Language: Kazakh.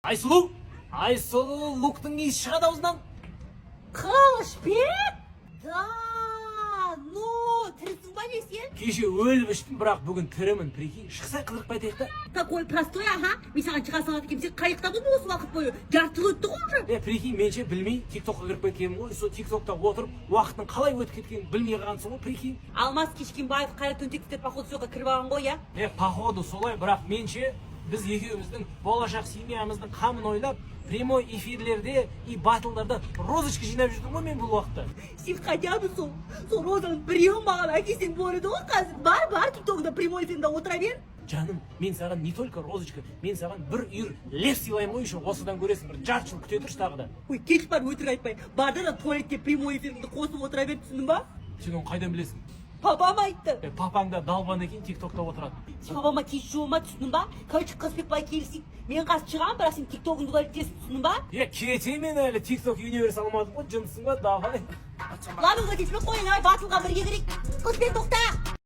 Айсұлу! Айсұлу, Луктың иісі шығады аузынан. Қылышбек? Да, ну, тірісің ба не сен? Кеше өліп іштім, бірақ бүгін тірімін. Прикинь, шықса қыдырып қайтайық та. Такой простой, ага. Мен саған шыға салады екенмін, сен қайықта болдың осы уақыт бойы. Жарты жыл өтті ғой уже. Прикинь, менше білмей тиктокқа кіріп кеткенмін ғой. Сол тиктокта отырып, уақыттың қалай өтіп кеткенін білмей қалғансың ғой, прикинь. Алмас Кешкенбаев Қайрат Өнтектер походу соға кіріп алған ғой, я? Походу солай, бірақ менше біз екеуміздің болашақ семьямыздың қамын ойлап, прямой эфирлерде и батылдарда розочка жинап жүрдім ғой мен бұл уақытта. Сен қайтады сол розаның біреуін маған әкесең болады ғой қазір. Бар, тиктокта прямой эфирінде отыра бер. Жаным, мен саған не только розочка, мен саған бір үйір лев сыйлаймын ғой еще, осыдан көресің, бір жарты жыл күте тұршы тағы да. Ой, кеш бар, өтірік айтпай. Барда да туалетке прямой эфиріңді қосып отыра бер, түсіндің ба? Сен оны қайдан білесің? Папам айтты. Папаң да далбан екен, тиктокта отырады. Сен папама кеш жома, түсіндің ба? Короче, Қызбек былай келісейік. Мен қазір шығамын, бірақ сен тиктогыңды удалитесің, түсіндің ба? Кете мен әлі тикток үйіне бере салмадым ғой, жынсың ба, давай. Ладно, кетпей қойың, ай, батылға бірге керек. Қызбек, тоқта!